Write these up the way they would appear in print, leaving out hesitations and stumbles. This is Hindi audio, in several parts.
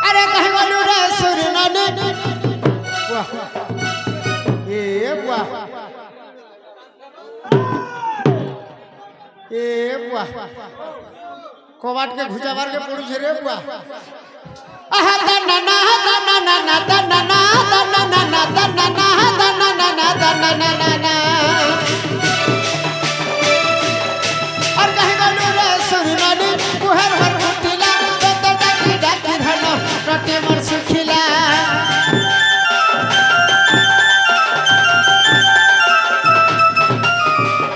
अरे कहीं बोलू रे सुरनानी कबाट के घुचाबार के पड़ू छे रे बुआ आहा दना ना दना ना ना दना ना दना ना ना दना ना दना ना ना दना ना ना ना और कहीं बोलू रे सुरनानी पुहर हर फुटिला तो डाकी डाकी धनो रटे मर सुखिला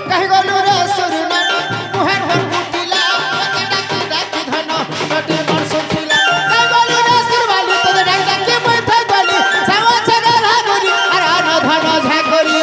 कहीं बोलू रे सुरनानी पुहर हर फुटिला तो डाकी डाकी धनो रटे मर सुखिला कहीं बोलू रे सुरवाली तो डाकी डाकी मैं थाई बोली सावा छगा रागोरी अरे न धनो झागोरी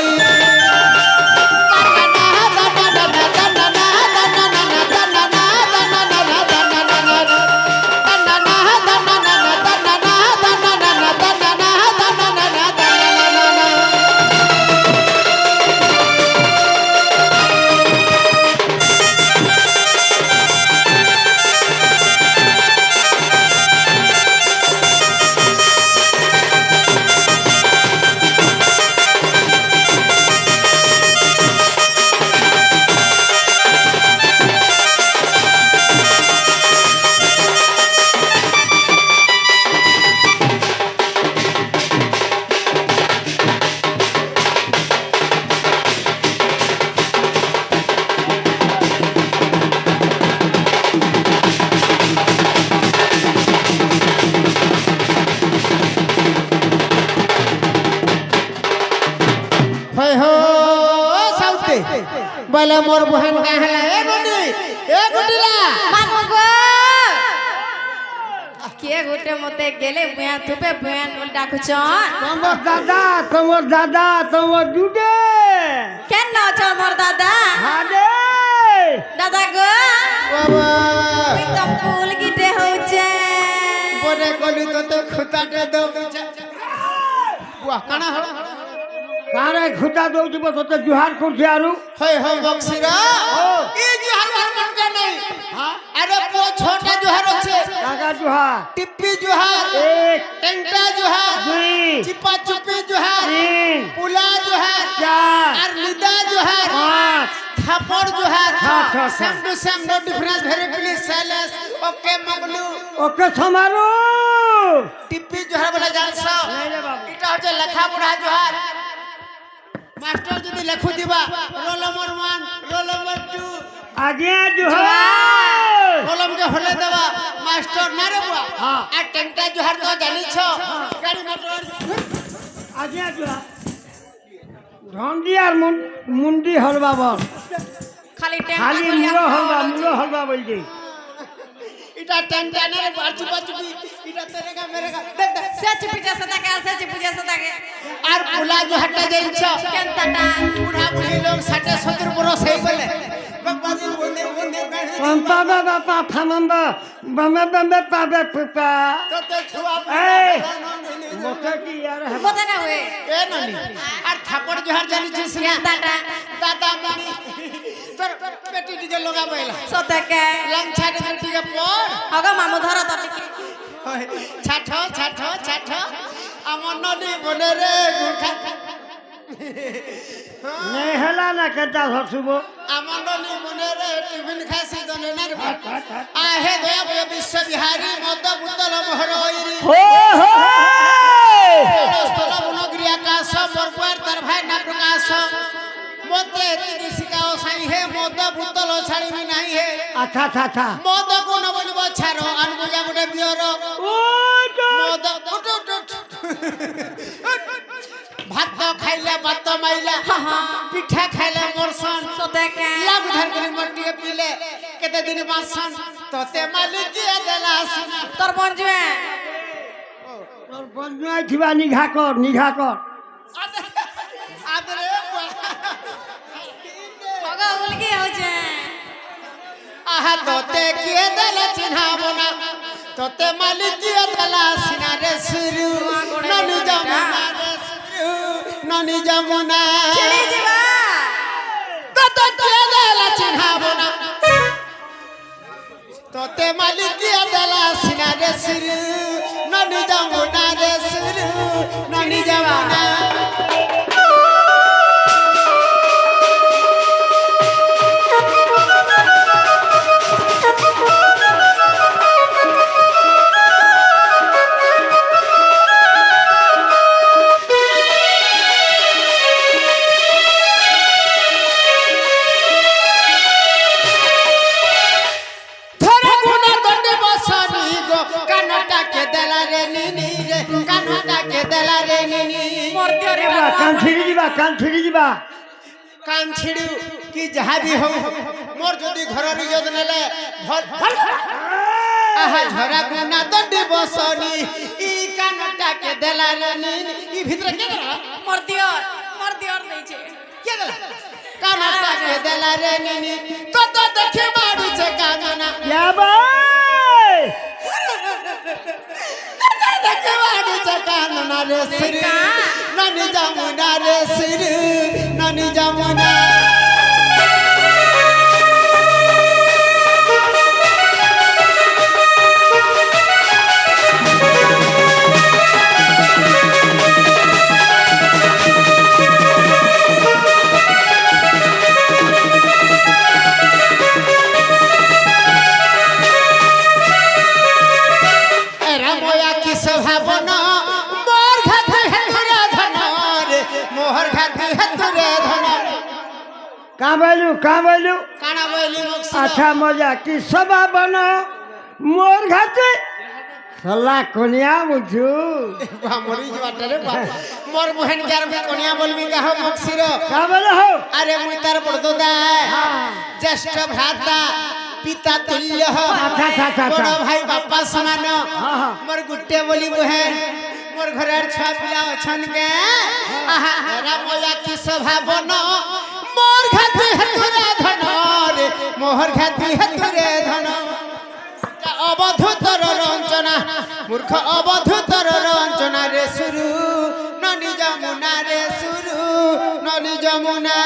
बोले मोर बहन का हला ए गुटिला मामू गो के गोटे मते गेले बुया थुपे बुया डाकुचन তোমার দাদা তোমার দুডে केन न छ मोर दादा হাডে दादा गो बाबा एकदम फूल गिटे होचे बोले कोली तो खुताटे दो बुआ काना हो কারে খুঁটা দৌ দিব তোতে জুহার করছে আরু होय हो बक्सीरा ई जुहार मन के नहीं अरे पो छोटा जुहार আছে কাকা জুহার टिप्पी जुहार এক टेंटा जुहार দুই चिपा चुपी जुहार তিন पुला जुहार চার और निदा जुहार পাঁচ थापड़ जुहार हाँ। Same to same no difference very please silence okay Maglu okay সমারু टिप्पी जुहार बोला जानছো নাই রে বাবু এটা হচ্ছে লেখা পড়া जुहार मास्टर যদি লেখু দিবা रोल नंबर 1 रोल नंबर 2 আজিয়া জুহার कलम के होले देवा मास्टर ना रे बुआ हाँ। आ टेंटा जुहार तो जानी छो गाड़ी मोटर আজিয়া জুহার ধন্দি আর মুন্ডি হলবা বল खाली टेंट খালি মুলো হলবা বলছি इटा टेंटा ना रे बाचू बाचू इटा तेरे का मेरे का देख देख से चिपिजा सदा के और बुला जो हटा जाई छो केन टाटा बूढ़ा बूढ़ी लोग 60 70 बरस हो गले बाबा जी बोंदे बोंदे पंपा बाबा फामंबा बमे बमे पाबे पुपा तो छुआ ए मोटे की यार है पता ना हुए ए ननी और थापड़ जुहार जानी छी केन टाटा दादा मनी तोर पेटी टिके लगा बैला सदा के लंछा टिके पर अगो मामू धर त टिके छाठ আমার নদী বনে রে গুখা नहीं हला ना केता हसुब আমার নদী বনে রে টিফিন খাসি দনে না রে আহে দয়া বয় বিশ্ব বিহারী মদ বুতল মহরইরি हो हो স্তর বনগ্রী আকাশ পরপার তার ভাই না প্রকাশ মতে তিনি শিকাও সাই হে মদ বুতল ছাড়িবি নাই হে अच्छा था था মদ কোন বলিব ছাড়ো আনবুজা বটে বিয়র ओ तो মদ ভাত খাইলে ভাত মাইলা পিঠা খাইলে মরসন सदा के লাভ ধর করে মটিয়ে পিলে কেতে দিন বাসন তোতে মালিকিয়া দেলাস তোর বঞ্জবে তোর বন্ধুই থিবা নিঘা কর আদরে অগো উলকি হচ্ছে আহা তোতে কিয়ে দেলে চিনহাবো না তোতে মালিকিয়া দেলাস না রে সুরু ননি যমুনা রে সুরু ননি যমুনা চলে যাবা তোতে কিয়ে দেলে চিনহাবো ଯିବା କାନ ଛିଡ଼ି ଯିବା কান ছিড়ু কি যাহা বি হও মোর যদি ঘরর ইজ্জত নেলে ভাল আহা ঝরা গুনা দণ্ডি বসনি ই কানটাকে দেলা রানী ই ভিতরে কে দেলা মোর দিওর দিয়েছে কে দেলা কানটাকে দেলা রানী কত দেখে মারুছে কাননা ইয়া ভাই দেখে মারুছে কাননা রে শ্রী নানি যমুনা রে শ্রী নানি যমুনা का बोलू काना बोली मुक्सी अच्छा मजा की सभा बना मोर घाटे सला कोनिया मुझू बा मरी जवाटा रे बा मोर बहन कार में कोनिया बोलबी का हो मुक्सी रो का बोले हो अरे मुई तार बड़दोदा ज्येष्ठ भ्राता पिता तुल्य हो अच्छा बड़ भाई बापा समान हाँ। मोर गुट्टे बोली बहन मोर घरर छुआ पिला अछन के आहा रा मोया की सभा बनो मोर घाती हतुरे धन रे मोहर घाती हतुरे धन अबधूतर रंजना मूर्ख अबधूतर रंजना रे सुरु ननी जमुना रे सुरु ननी जमुना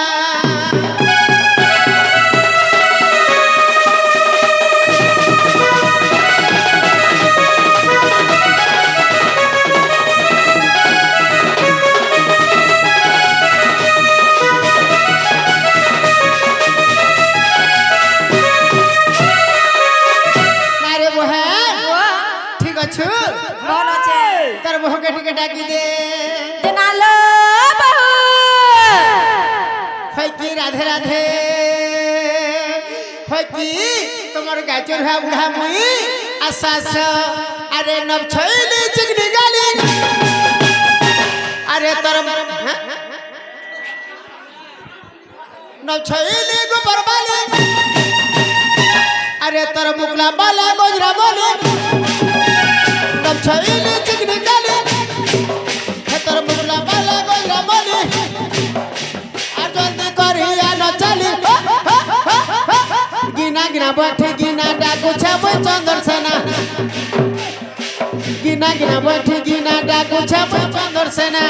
टिके डाकी दे जनालो होय की राधे राधे होय की तोमर गाचर हा बुढ़ा मुई आसास अरे नब छैली चिकनी गाली अरे तर नब छैली गो बरबाली अरे तर मुकला बाला गोजरा बोले नब छैली चिकनी गाली तर मुकला बाला गोजरा बोले আর জলদি করিয়া ন চলি গিনা গিনা বঠে গিনা ডাকু ছাবই চন্দর সেনা গিনা গিনা বঠে গিনা ডাকু ছাবই চন্দর সেনা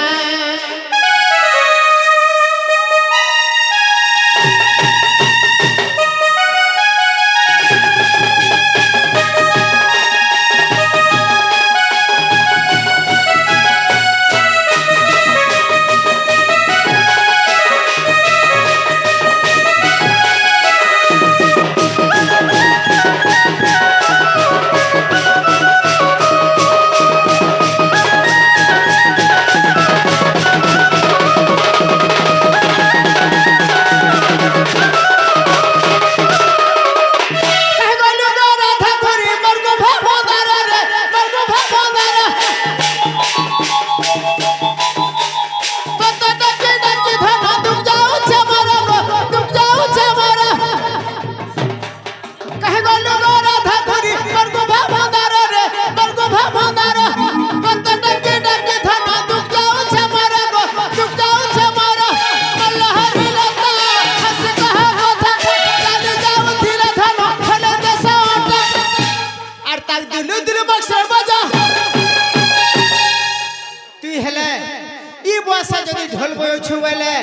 ঢোল বইছু বলে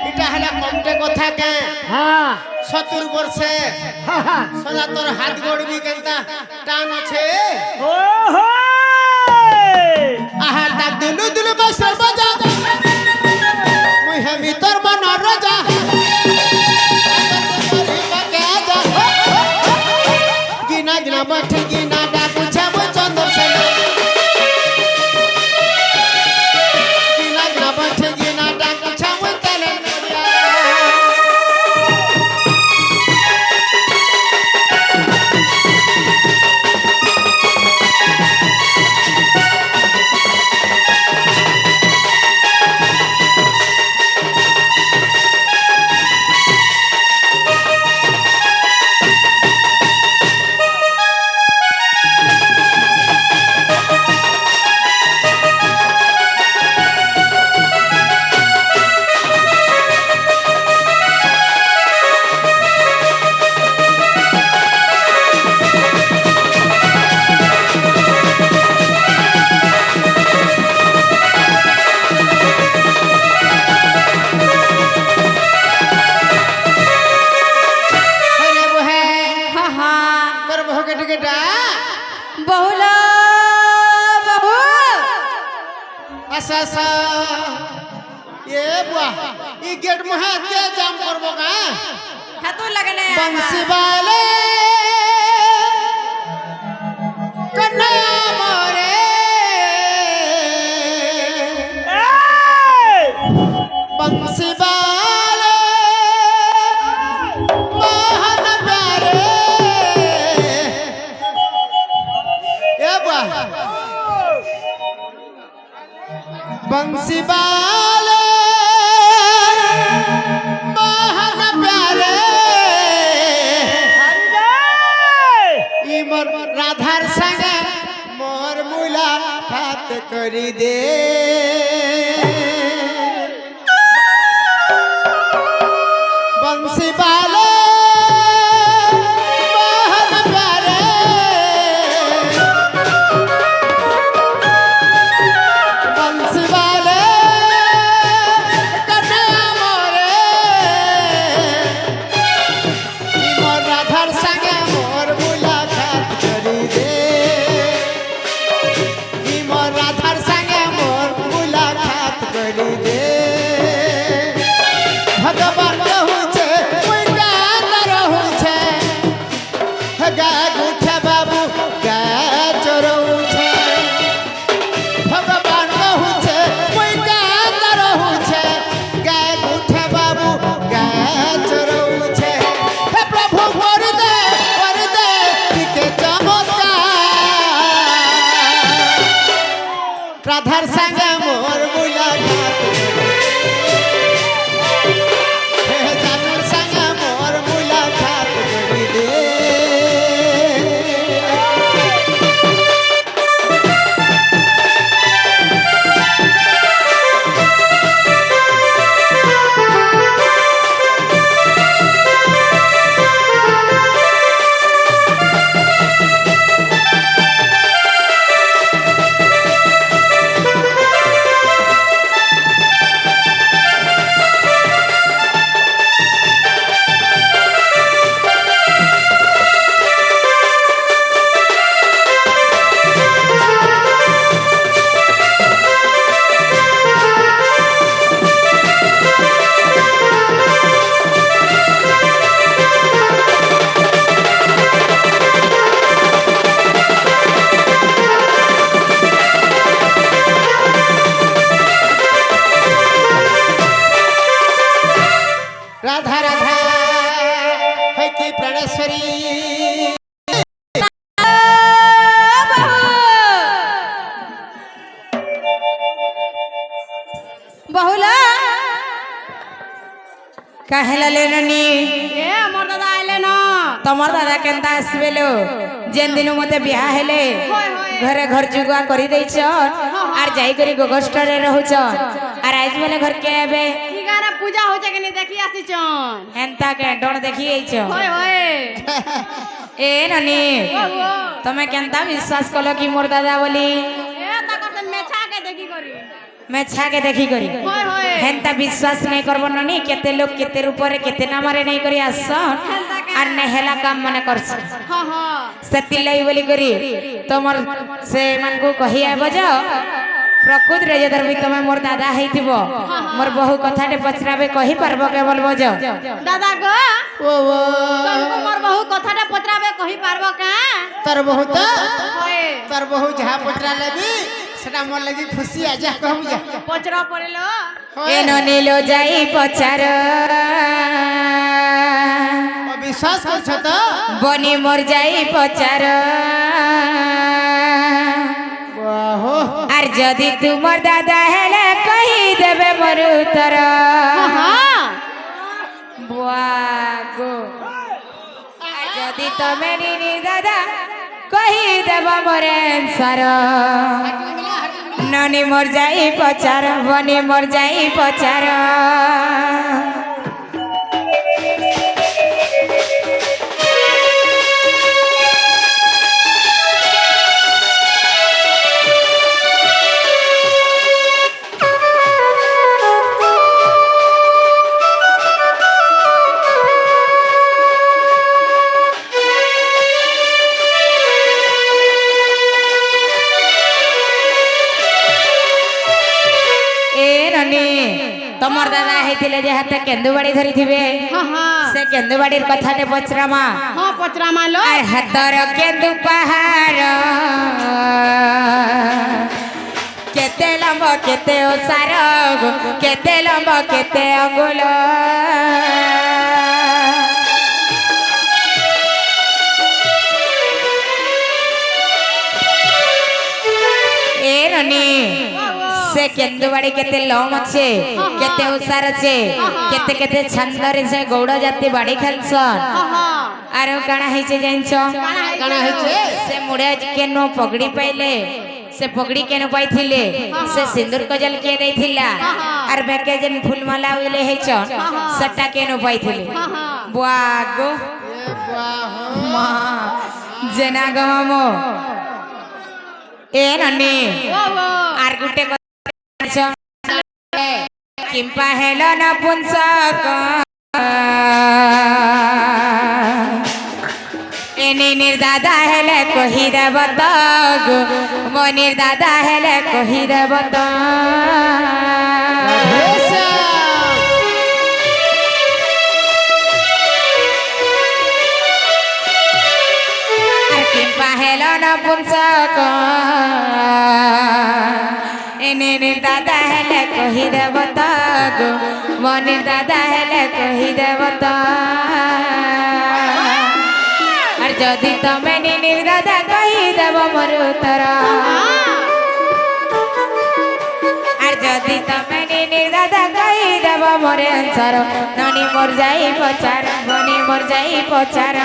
এটা হলা কমটে কথা কে हाँ 70 বর্ষে সদা তোর হাত গড়বি কেনতা টান আছে ओहो আহা ডাক দিলু দিলু বসর বাজা মুই হে ভিতর মন রাজা গিনা গিনা বঠে গিনা ডাকু ছাব চন্দর সেনা গিনা গিনা বঠে গিনা ডাকু ছাব তেলে আচ্ছা আচ্ছা এ বুয়া ই গেট মহে কে জাম করবো গা হাতুর লাগালে বংশী বালে কন্যা মরে বংশী বালে মোহন প্যারে এ বুয়া बंसी बाले मोहन प्यारे इमर राधार संगे मोर मुलाकात करी दे बंसी बाले मोहन प्यारे बंसी बाले कन्हैया मोरे मोर राधार संगे मोर मुलाकात करी दे मोर राधार संगे मोर मुलाकात करी दे भगवान रहू छे कोई गान रहू छे गाय गुठे बाबू गाय चोरऊ छे भगवान रहू छे कोई गान रहू छे गाय गुठे बाबू गाय चोरऊ छे हे प्रभु कर दे के चमत्कार राधार संगे मोर मुलाकात हे जानूर संगे मोर मुलाकात करी दे राधा राधा है की प्राणेश्वरी बहुला কাহেলা লেননি এ আমার দাদা আইলে না তোমার দাদা কেনতা আসবে লো যেন দিন মতে বিয়া হেলে হয়, হয়। ঘরে ঘর জুগুয়া করি দেইছ আর যাই করি গোগষ্টরে রহুছ আর আজ বেলে ঘর কে আবে ঠিকানা পূজা হচ্ছে কিনে দেখি আসিছন হেনতা কে ডণ দেখি আইছ হয় হয় এ ননি বাবু তুমি কেনতা বিশ্বাস কল কি মোর দাদা বলি এ তাকর তো মেছাকে দেখি করি মেছাকে দেখি করি হয় হয় হেনতা বিশ্বাস নাই করব ননি কেতে লোক কেতে উপরে কেতে নামারে নাই করি আসছ আর নেহেলা কাম মানে করছ হ্যাঁ হ্যাঁ ସେଥିଲାଗି ବୋଲି କରି ତମର ସେମାନଙ୍କୁ କହି ଆଇବ ଯେ ପ୍ରକୃତରେ ଯଦି ବି ତମେ ମୋର ଦାଦା ହେଇଥିବ ମୋର ବହୁ କଥାଟେ ପଚରାବେ କହିପାରବ କେବଳ ବୋଝ দাদা গো ओ वो तुमको मोर बहु कथाटा पचराबे कहि पारबो का तर बहुत होए तर बहु जहाँ पचरा लेबी सेटा मोर लगी खुशी आ जा कहू जा पचरा पड़ेलो ଏ ନନିଲୋ ଯାଇ ପଚାର विश्वास करछ तो ବନି ମୋର ଯାଇ ପଚାର ओहो আর যদি ତୁମର ଦାଦା ହେଲେ କହିଦେବେ ମୋର ଉତ୍ତର हां বুয়াগো আর যদি তমে নিনি দাদা কহিদেব মোর আনসার ননি মোর যাই পচার বনি মোর যাই পচার मोर दादा हेतिले जे हाते केंदुबाड़ी धरी थिबे हाँ हाँ से केंदुबाड़ीर कथाटे पचरामा हाँ पचरामा लो आर हातर केंदु पहाड़ केते लंब केते ओसार केते लंब केते अंगुल ए रनी से केंदुबाड़ी केते लम छे केते ओसार छे केते केते छंदरे से गौड़ जाति बाड़ी खेलसन हाँ हाँ आरो काना हेचे जानिछो काना हेचे से मुड़े केनो पगड़ी पाइले से पगड़ी केनो पाइथिले से सिंदूर कजल के देथिला आर बेके जेन फूलमाला उइले हेचन सट्टा केनो पाइथिले बुआगो ए बाहो मा जेना गमो ए ननी आर गुटे छ किंपा हेलो न पुंसक एनी निर्दादा हेले कहि देब तग मो निर्दादा हेले कहि देब किंपा हेलो न पुंसक एनी निर्दादा हेले कहि देब तग मो निर्दादा हेले कहि देब আর যদি তুমি নির্দাদা কহি দেব মোর উত্তর আর যদি তুমি নির্দাদা কহি দেব মোর আনসার ননি মোর যাই পচার বনি মোর যাই পচার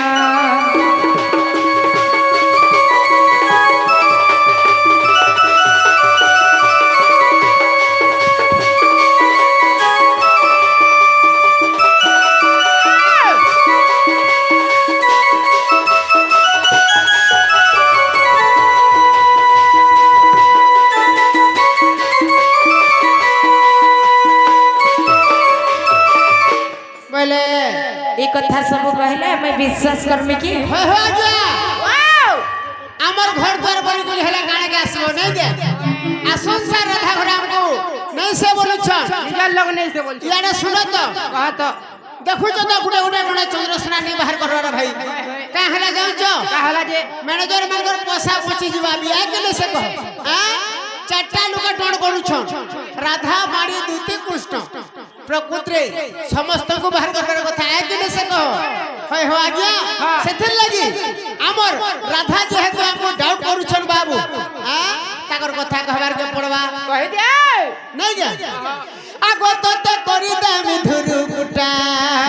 बोले এই কথা সব কহিলে আমি বিশ্বাস করমি কি हो गया আমার ঘর দ্বার বলি বলি হেলা কানে কে আসবো নাই দে आ संसार राधा घोड़ा हमको नहीं से बोलु छ निजर लोग नहीं से बोलछे यारे सुनो तो कहा तो देखु तो गुडे गुडे गुडे चंद्रसेना नहीं बाहर कर रे भाई का हला जाऊ छ कहला जे मैनेजर मानकर पैसा पची जीवा बिया के से कह हां चारटा लोक टण करू छ राधा माड़ी दूती कृष्ण प्रकृति समस्त को बाहर करबार कथा है कि से कह होय हो आज्ञा सेथिर लगी हमर राधा जेहेतु हमको डाउट करू छन बाबू हां ताकर कथा कहबार के पड़वा कहि दे नहीं गे आगो तो ते करी दे मिधुरु कुटा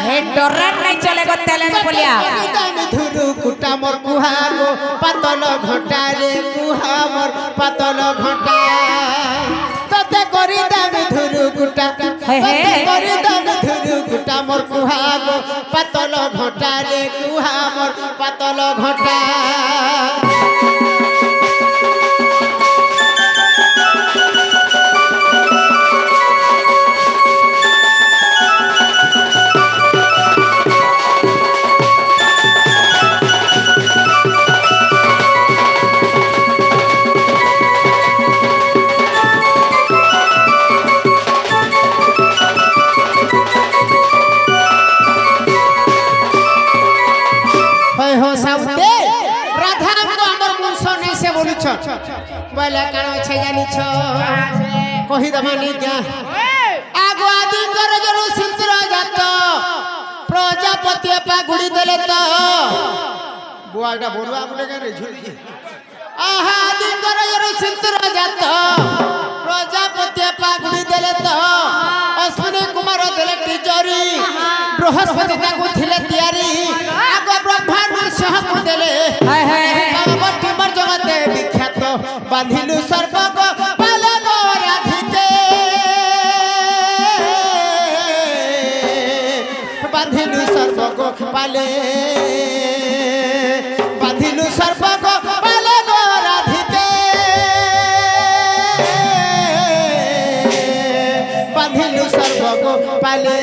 হে ডরার নাই চলে গো তেলেন পলিয়া करी दे मिधुरु कुटा मोर कुहागो पातल घंटा रे कुहा मोर पातल घंटा तते करी दे मिधुरु कुटा हे हे। तते करी दे मिधुरु कुटा मोर कुहागो पातल घंटा रे कुहा मोर पातल घंटा होय हो साउते राधा हमको हमर मुंसो नहीं से बोलु छ बोले कानो छे जानी छ कहि दमानी क्या आगो आदि कर जरु सिंदूर जात प्रजापति पा गुडी देले त बुआटा बोलवा गुडे के रे झुली आहा आदि कर जरु सिंदूर जात प्रजापति पा गुडी देले त अश्विनी कुमार देले टिजरी बृहस्पति ताको थिले तियारी आगो ब्रह्मा नरसिंह को देले हाय हाय भगवती मर जगते विख्यात बांधिलु सर्वग पाले गो राधिते बांधिलु सर्वग पाले बांधिलु सर्वग पाले गो राधिते बांधिलु सर्वग पाले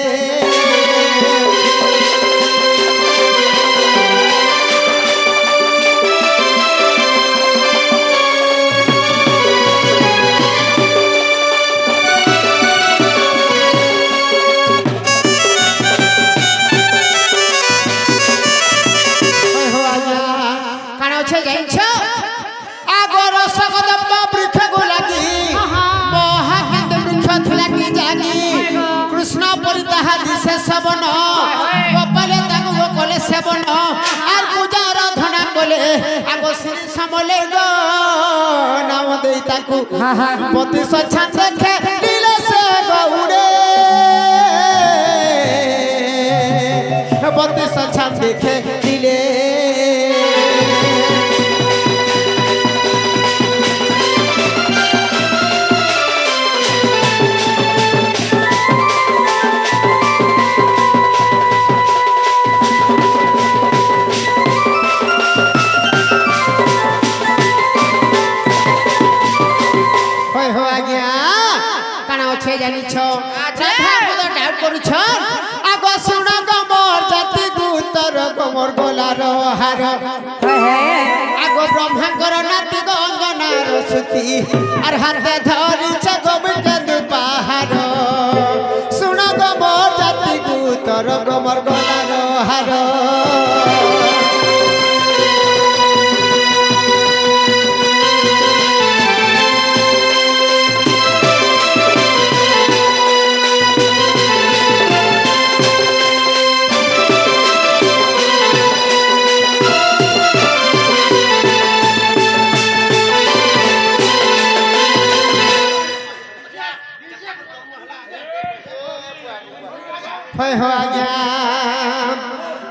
তাহা দিশে সেবন গোপালে তাকে গোকলে সেবন আর পূজা আরাধনা কলে আগ শ্রী সমলে গো নাম দেই তাকু পতি সচ্ছান দেখে দিলে সে গৌড়ে পতি সচ্ছান দেখে দিলে জানিছ রাধা পদ ডাউট করুছ আগ শুণ গমর জাতি গুতর গমর গোলার হার আগ ব্রহ্মাঙ্কর নাতি গঙ্গনার সুতি আর হাতে ধরিছ গোবিন্দ পাহাড় শুণ গমর জাতি গুতর গমর গোলার হার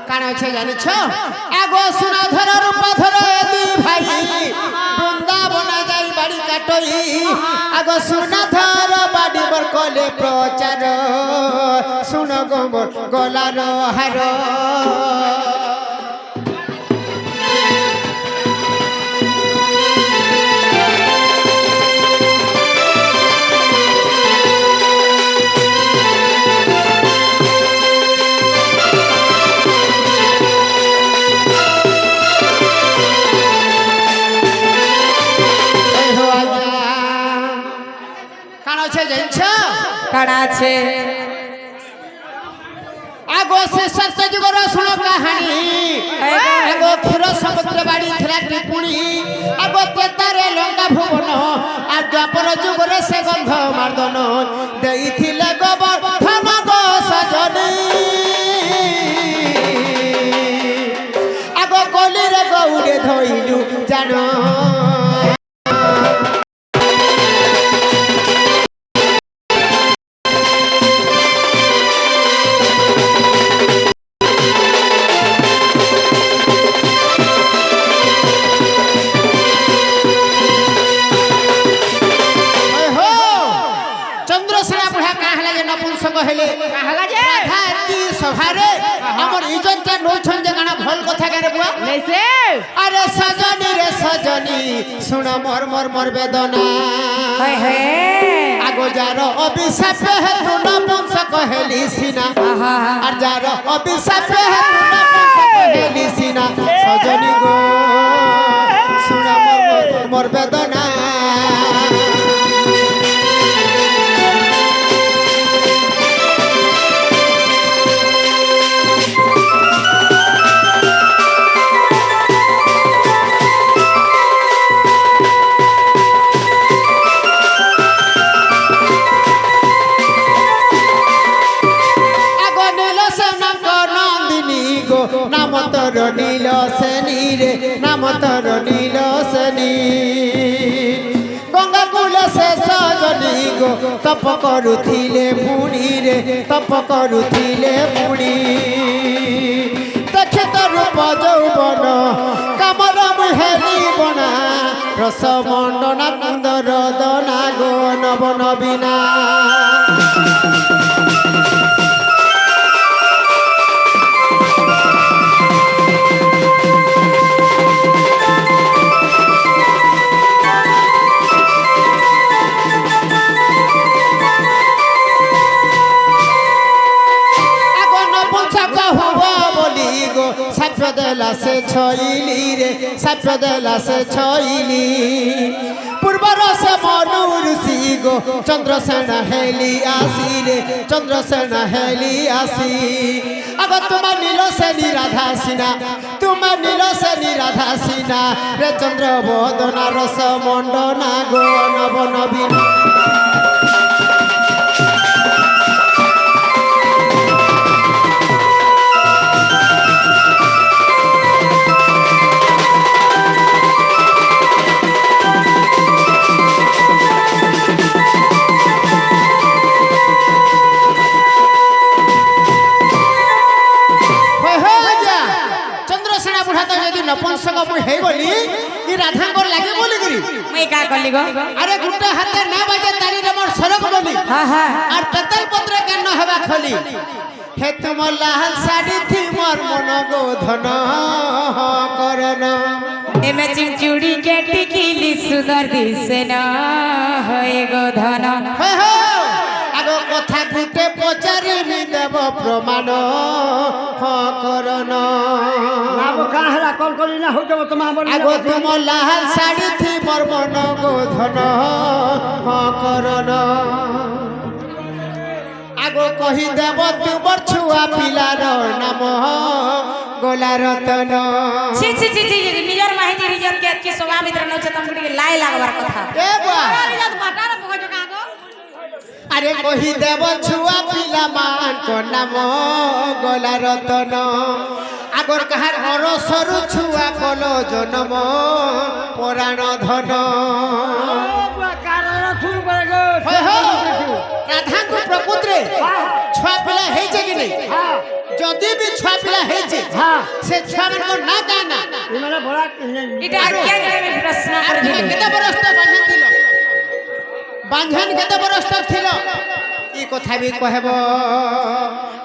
কারণ হচ্ছে জানিছ আগ সুনাধর রূপাধর দি ভাই বৃন্দাবন যাই বাড়ি কাটই আগ সুনাধর বাড়ি বর কলে প্রচার শুন গোবর গলার হার কাড়া আছে আগো সে সত্য যুগর শুনো কাহানি আগো ক্ষীর সমুদ্র বাড়ি ଥିଲା ত্রিপুণী আগো তেতারে লঙ্কা ভুবন আর দ্বাপর যুগরে সে গন্ধ মার্দন ଦେଇଥିଲେ গোবর্ধন গো সজনী আগো কলিরে গৌড়ে ধইলু জানো সভারে আমার ইজতটা নৌছন যে গানা ভল কথা গানে বুয়া আরে সজনী রে সজনী শুন মোর মোর মোর বেদনা আগো যার অভিশাপ হেতু নপুংস কহেলি সিনা আর যার অভিশাপ হেতু নপুংস কহেলি সিনা সজনী গো শুন মোর মোর মোর বেদনা নাম তোর নীল সেনী রে নাম তোর নীল সেনী গঙ্গা কুল সে সজনী গো তপ করুଥିଲେ পুণী রে তপ করুଥିଲେ পুণী দেখে তোর রূপ যৌবন কামর মুহেলি বনা রস মণ্ডনা কুন্দর দনা গো নব নবীনা দেলা সে ছইলি রে সাপ্য দেলা সে ছইলি পূর্বর সে মনুরুষি গো চন্দ্রসেন হেলি আসি রে চন্দ্রসেন হেলি আসি আগ তোমার নীল সেনী রাধা সিনা তোমার নীল সেনী রাধা সিনা রে চন্দ্র বদনা রস মণ্ডনা গো নব নবীন ସିନା ବୁଢ଼ା ତ ଯଦି ନପଂସକ ମୁଁ ହେଇଗଲି ଇ ରାଧାଙ୍କର ଲାଗି ବୋଲିକିରି ମୁଇଁ କା କଲି ଗো আরে গুটা হাতে না বাজে তারিরে মোর সরক বলি হ্যাঁ হ্যাঁ আর তেতল পত্রে কেন হবা খলি হে তুম লাল শাড়ি থি মোর মন গো ধন করন এ ম্যাচিং চুড়ি কে টিকিলি সুন্দর দিছে না হয়ে গো ধন হে হো আগো কথা গুটে পচারি নি দেব প্রমাণ করন আবো কাহলা কল কলি না হইতো তোমা আমর আগো তুম লাল শাড়ি থি মোর মন গো ধন করন আগো কহি দেব তুমর ছুয়া পিলার নাম গোলা রতন ছি ছি ছি ছি নিজর মাহিতি রিজন কে কি সভা ভিতর নছে তম গুটি লাই লাগবার কথা এ বুয়া আরে কহি দেব ছুয়া পিলা মান নাম গোলা রতন আগর কাহার হর সরু ছুয়া কল জনম পুরাণ ধন কারণ থুর পড়ে গো হয় হয় রাধাঙ্কু প্রকৃতিরে ছুয়া পিলা হয়েছে কি নেই যদি বি ছুয়া পিলা হয়েছে হ্যাঁ সে ছুয়া মানকর না কায় না মানে বড় এটা কে আমি প্রশ্ন আর করে তুমি কেতে বরস তো বাঁধন দিল বাঁধন কেতে বরস তো ছিল ই কথা বি কহব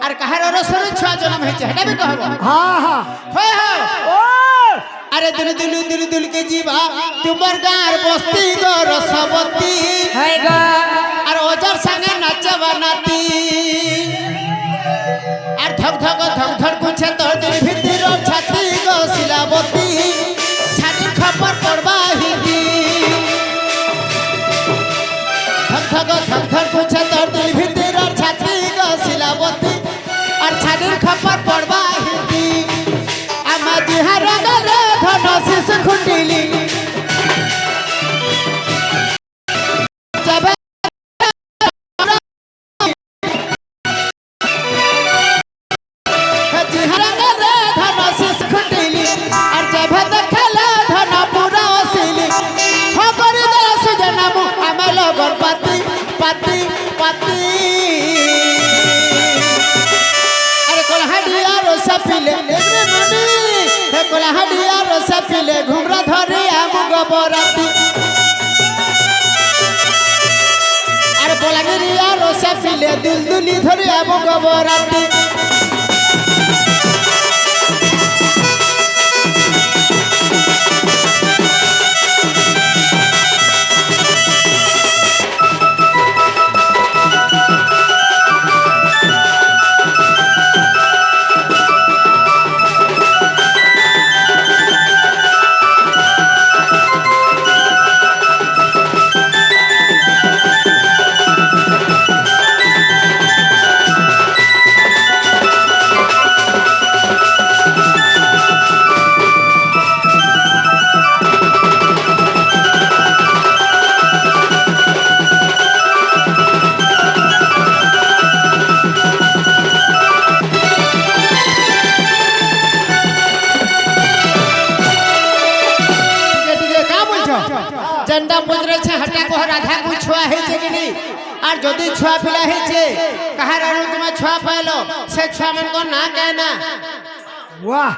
আর কাহার রসর ছুয়া জন্ম হয়েছে এটা বি কহব হ্যাঁ হ্যাঁ হয় হয় ও আরে দুল দুল কে জিবা তোমার গাঁর বস্তি গো রসবতী হই গো আর ওজার সঙ্গে নাচবা নাতি আর ধক ধক কুছে তোর দিল ভিতর ছাতি গো শিলাবতী ছাতির খবর পড়বা হিদি ধক ধক কুছে তোর দিল ভিতর ছাতি গো শিলাবতী আর ছাতির খবর পড়বা হিদি আমা জিহার গলে ধন শিশ খুঁটিলি যাবে জিহার গলে ধন শিশ খুঁটিলি আর যাবে দেখলে ধন পুরা আসিলি খবর দে সুজনাম আমে লগর পাতি পাতি পাতি আরে কলহাডিয়া রসা পিলে এরে মনি হে কলহাডিয়া রসা পিলে ঘুমরা ধরে আম গবরাতি আরে বলাগিরিয়া রসা পিলে দুলদুলি ধরে আম গবরাতি যেনটা বুঝরেছে হাটা কহ রাধা কু ছুয়া হয়েছে কি নি আর যদি ছুয়া পিলা হয়েছে কাহার আরো তুমি ছুয়া পাইলো সে ছুয়া মানক না কায় না বাহ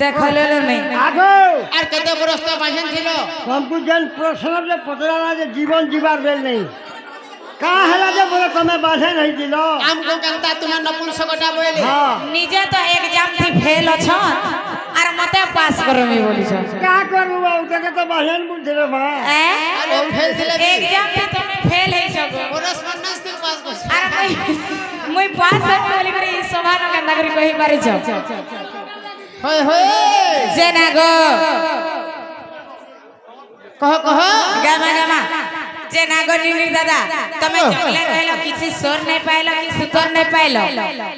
দেখলে নাই আগো আর কেতে বরস তো বাঁধন ছিল हमको जन प्रश्न जे पतला जे जीवन जीवार बेल नहीं का हला जे बोले तमे बाधे नहीं दिलो আমকো কেনতা তোমার নপুংসকটা বইলে हां নিজে তো एग्जाम থি ফেল অছন আর মতে পাস করমি বলিছ का करू उके तो बाधन बुझे रे बा আরে ফেল দিলে एग्जाम থি তুমি ফেল হইছ গো করসপন্ডেন্স থেকে পাস করছ আর মুই পাস হইলি করে এই সভা ন কেন্দা করে কহি পারিছ হয় হয় যে না গো কহ কহ গামা গামা যে না গো নিনি দাদা তুমি জঙ্গলে রহিলো কিছু সোর নাই পাইলো কি সুতর নাই পাইলো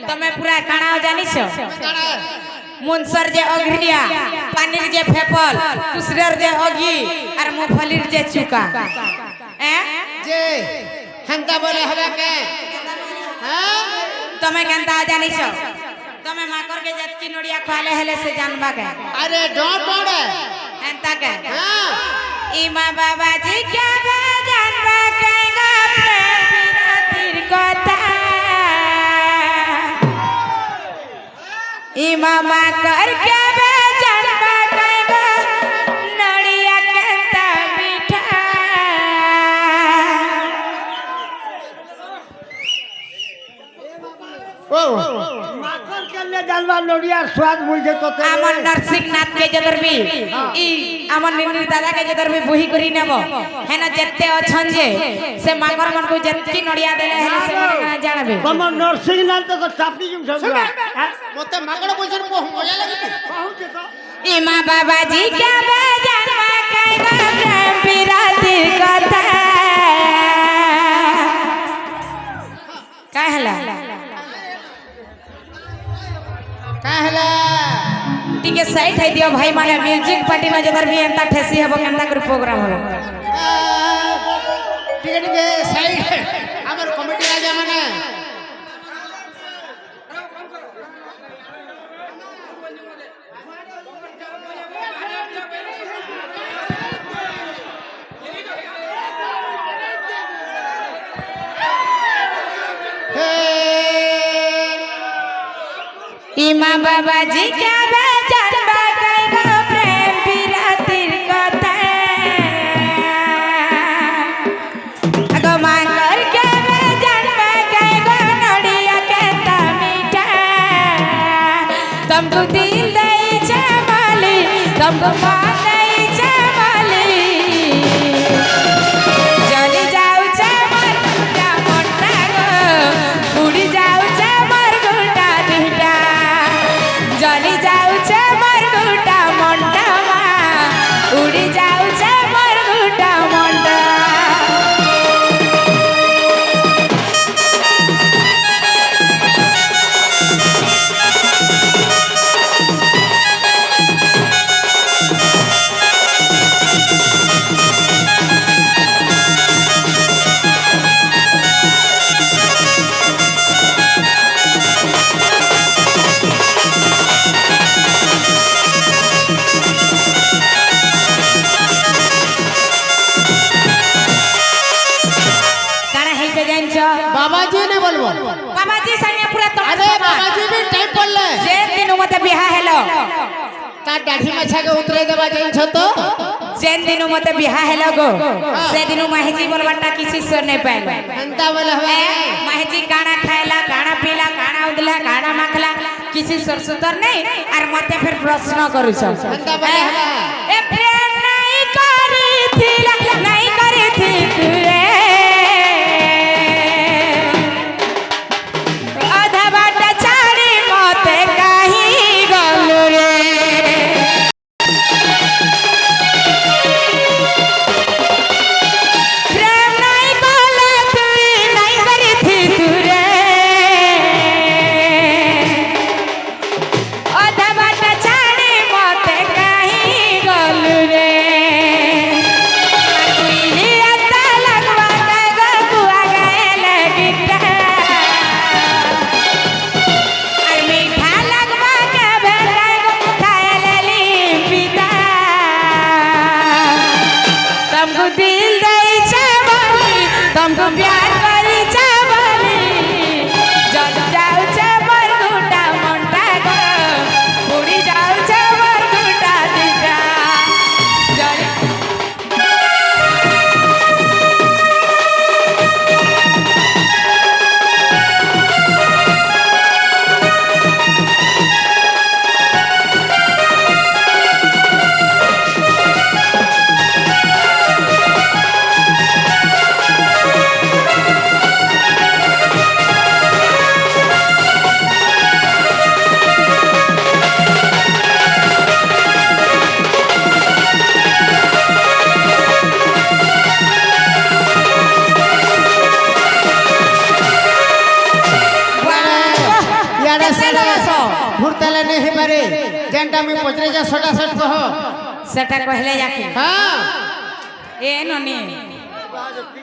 তুমি পুরা কাণাও জানিছ মুনসর যে অঘরিয়া পানির যে ফেফল কুসরের যে অগি আর মুফলির যে চুকা যে হেনতা বলে হবে কে হ্যাঁ তুমি কেনতা জানিছ তুমি মাকর কে যেতকি নড়িয়া খালে হেলে সে জানবা কে আরে ডট ডট হেনতা কে হ্যাঁ ইমা বাবাজি কে বে জানবা কে গো প্রেম বিরতির কথা ई मामा करके बेजान बाकाएगा नड़िया केता मीठा ओ माखन के ले जानवा नड़ियार स्वाद मुझे तो আমার নরসিংনাথ কে যদরবি ই আমার নিনি দাদা কে যদরবি বহি করি নেব হেন যেতে অছন যে সে মাগর মন কো যেতকি নড়িয়া দেলে হেলে সে মনে জানবে তোমার নরসিংনাথ তো চাপি জুম সমঝা মতে মাগড় বলছন কো মজা লাগে কহুছে তো ইমা বাবাজি কে বেজান বাকাইবা প্রেম বিরাতির কথা কাহলা काहला टिके साइड है दियो भाई माने म्यूजिक पार्टी में जबर भी एंता ठेसी हबो केंता कर प्रोग्राम हबो ठीक है साइड हमर कमिटी राजा माने इमा बाबाजी क्या बेजान बाकाइबा प्रेम बिरातिर कथा अगो मांगर के बेजान बाकाइबा नड़िया केता मीठा तुमको दिल दई चमाली तुमको मान दई चमाली जली जाऊ चमर गुटा मोटा गो उड़ी जाऊ चमर गुटा दिटा जली जाऊचे मरगुटा मंडा उड़ी जाऊचे मरगुटा मंडा बाबाजी ने बोलबो बाबाजी संगे पूरा तो अरे बाबाजी भी टाइम पड़ले जे दिन मते बिहा हेलो ता दाढ़ी मछा के उतरे देबा जाई छ तो जेन दिन मते बिहा हेलो गो से दिन माहिजी बोलबाटा किसी सुन नहीं पाइल अंता बोले हवे माहिजी काना खाइला काना पीला काना उदला काना माखला किसी सरसुतर नहीं और मते फिर प्रश्न करू छ अंता बोले हवे ए प्रेम नहीं करी थीला नहीं करी थी तुए आधा बाटा छाड़ी मते काहे गलु रे प्रेम नहीं कला तुई नहीं करी थी तुरे आधा बाटा छाड़ी मते काहे गलु रे तुई अता लगवा गो बुआ गए गिट्टा और मीठा लगवा के भेटाई गो खाए लेली पिता तुमको दिल दई चावली तुमको प्यार करी चावली जल जाऊ छे मरगुटा मंटा गो उड़ी जाऊ छे मरगुटा दिटा जल याडा साला भुरताला नहीं पारे जेंटा में पचरे जा सटा सट कहो सेटा कहले जाके हां ए ननी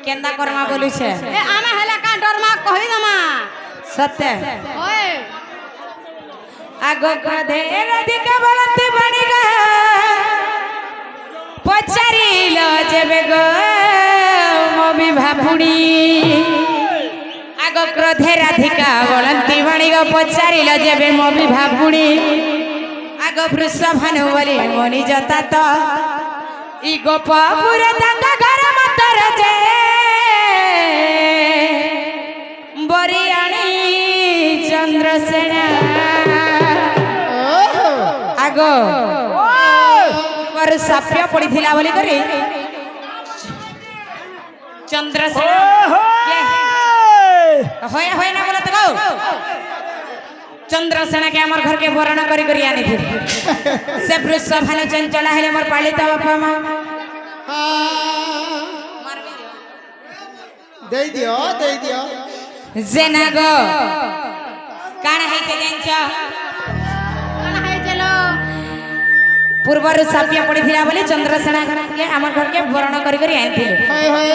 केंदा करमा बोलू छे ए आमा हेला का डरमा कहि दमा सत्य ओए आगो गधे राधिका बोलती बणी गा पचारिलो जेबे गो मो भी भापुड़ी आगो क्रोध क्रोधे राधिका बलंती बणिग पचारिल जेबे मो विभापुणी आग वृषभानु बोली मनी जता तो ई गोपपुर तांका घर मतर जे बरियाणी चंद्रसेना आगो पर साप्य पड़ीथिला बोली करी चंद्रसेना होय होय ना बोलत गो चंद्रसेना के हमर घर के वरण करी करी आनी थी से वृषभानु चंचला हेले मोर पालिता बापा मां दे दियो जेना गो काण है से जेंच पूर्वर सापिया पड़ीथिला बोली चंद्रसेना के हमर घर के वरण करी करी आनी थी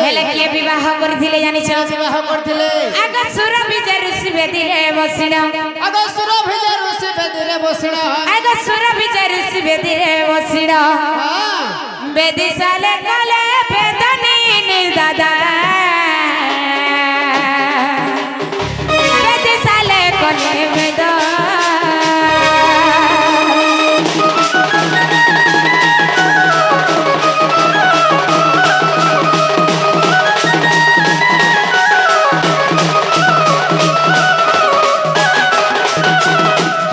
हेले के विवाह करथिले जानि छ विवाह करथिले आग सुर विजय ऋषि बेदी रे बसिना आग सुर विजय ऋषि बेदी रे बसिना आग सुर विजय ऋषि बेदी रे बसिना बेदी साले काले बेदनी नि दादा बेदी साले कोले बेदा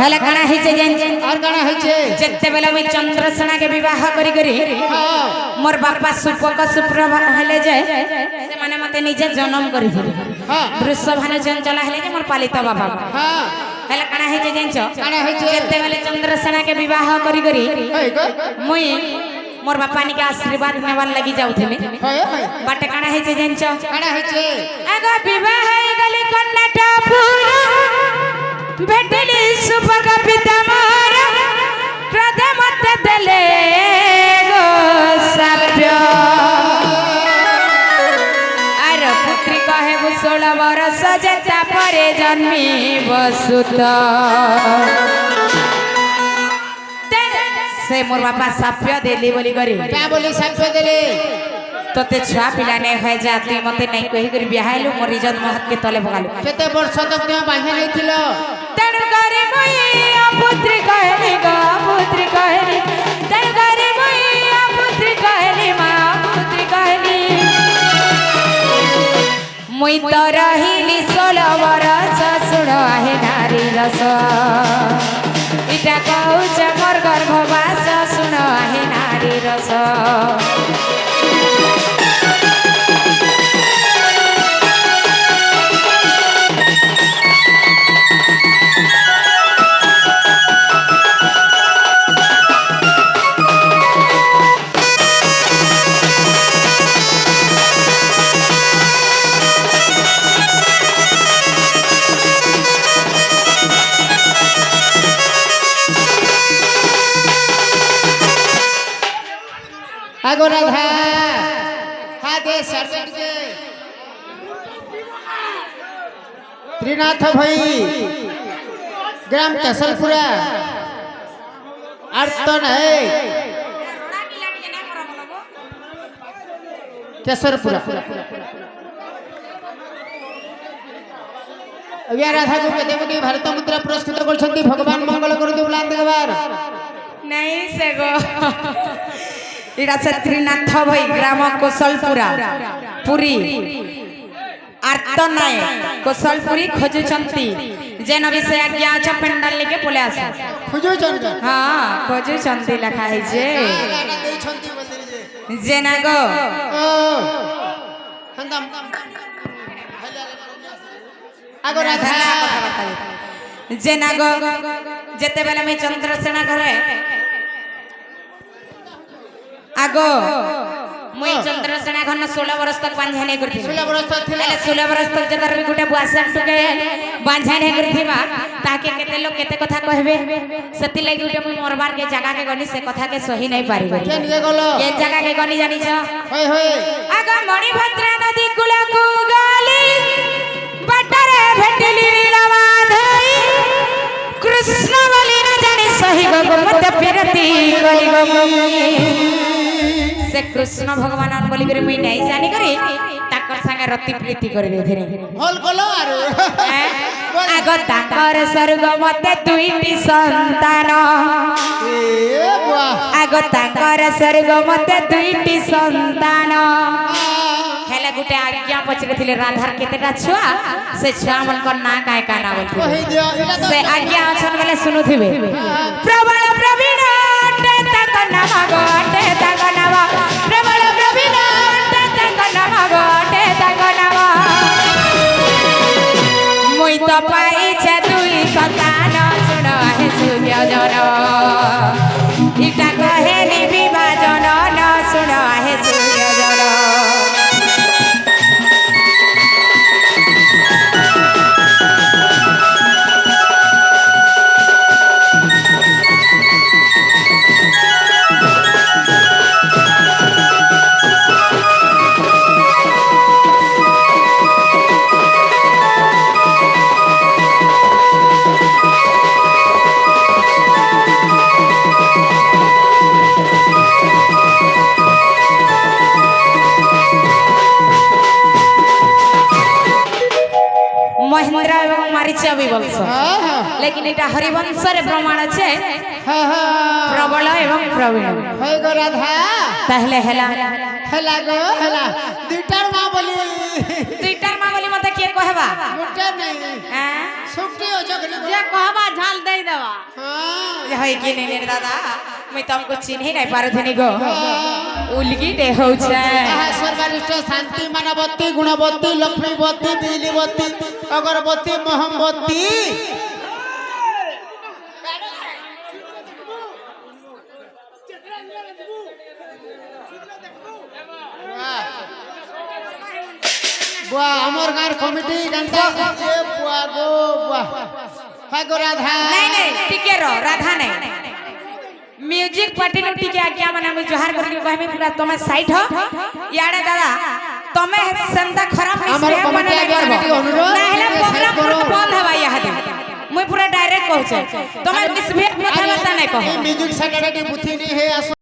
हला काना है जे और गाना है छे जत्ते बेला में चंद्रसेना के विवाह करी करी मोर बापा सुपक सुप्रभा हेले जे से माने मते निजे जन्म करी हां वृषभानु चंचला हेले जे मोर पालिता बाबा हां हला काना है जे जेंच गाना है छे जत्ते बेले चंद्रसेना के विवाह करी करी है को मुई मोर बापा नि के आशीर्वाद नेवान लगी जाउथिले है बाटे काना है जे जेंच गाना है छे आगो विवाह है गली कन्नटा पूरा भेटली सुपक पिता मोर क्रोध मत देले गो साप्य आर पुत्री कहे 16 बरस जेता परे जन्मी बसुत से मोर बापा साप्य देली बोली करी क्या बोली साप्य देले तोते छुआ पिला नहीं है जाती मते नहीं कही करी बिहाइलु मोर इज्जत महत के तले भगालु केते वर्ष तक तुम बांधे नहीं थिलो तण करे मुई पुत्री कहली गा पुत्री कहली तण करे मुई पुत्री कहली मां पुत्री कहली मुई तो रहिली 16 बरस सुण आहे नारी रस इटा कहूच मोर गर्भवास सुण आहे नारी रस आगो राधा हा दे सर्वेट के त्रिनाथ भाई ग्राम कसलपुरा आर्तन है केसरपुरा अबिया राधा को केते कोटी भारत मुद्रा पुरस्कृत करछंती भगवान मंगल करु बुलान देबार नहीं से गो इड़ा से त्रिनाथ भाई ग्राम कोसलपुरा पुरी आर्तनाय कोसलपुरी खोजुचंती जेन विषय आज्ञा अच्छा पेंडाल लेके पले आस खुजो चंद हां खोजुचंती लिखा है जे गाना दे छंती बोलदे जे जेना गो ओ हंदम आगो राधा जेना गो जेते बेला में चंद्रसेना घरे आगो मुई चंद्रसेना घन 16 बरस तक बांधा नहीं करथि 16 बरस तक थिला 16 बरस तक जतर भी गुटे बुआसा टके बांधा नहीं करथिबा ताके केते लोग केते कथा कहबे सती लागि गुटे मुई मोरबार के जगह के गनी से कथा के सही नहीं पारी के निगे गलो के जगह के गनी जानी छ होय होय आगो मणिभद्रा नदी कुला को गाली बटरे भेटली लीलावा धई कृष्ण बलि न जाने सही गो मत फिरती गली गो से कृष्ण भगवान बोली करे मुई नहीं जानी करे ताकर संगे रति प्रीति कर देथिरे भल कलो आरो आग ताकर स्वर्ग मते दुईटी संतान ए बुआ आग ताकर स्वर्ग मते दुईटी संतान हेले गुटे आज्ञा पचरे थिले राधार केतेटा छुआ से छुआ मन को ना काय काना बोलथिले कहि दियो इटा तो से आज्ञा अछन गले सुनुथिबे प्रबल प्रवीण तक नम गोटे तक नम प्रबल प्रवीण तक नम गोटे तक नम मुई तो पाई छे दुई संतान सुन हे सूर्य जन इटा कहे नि विभाजन न सुन हे सूर्य जन महेंद्र एवं मारीचा विवंश लेकिन एटा हरिवंश रे प्रमाण छे प्रबल एवं प्रवीण होय गो राधा ताहले हेला गो हेला दुटार मां बोली दुईटार मां बोली मते के कहबा मुटे नहीं हैं सुक्ति हो जगली जे कहबा झाल दे देवा हां जे होय कि नहीं दादा मैं तुमको चिन्ह नहीं पारुथनी गो उलगी दे हो छे सर्वरिष्ठ शांति मानवती गुणवती लक्ष्मीवती बिजलीवती अगरबत्ती मोहम्बती बुआ हमर गार कमिटी जनता ए बुआ गो बुआ हाय गो राधा नहीं टिके रो राधा नहीं म्यूजिक पार्टी नु टिके आज्ञा माने मैं जोहार करके कहमी पूरा तमे साइड हो याडे दादा तमे संता खराब नहीं हमर कमिटी आज्ञा कमिटी अनुरोध ना हेला प्रोग्राम बंद हवा यहाँ दे मैं पूरा डायरेक्ट कहू छे तमे मिसबिहेव मत करता नहीं कहो म्यूजिक सैटरडे बुथी नहीं है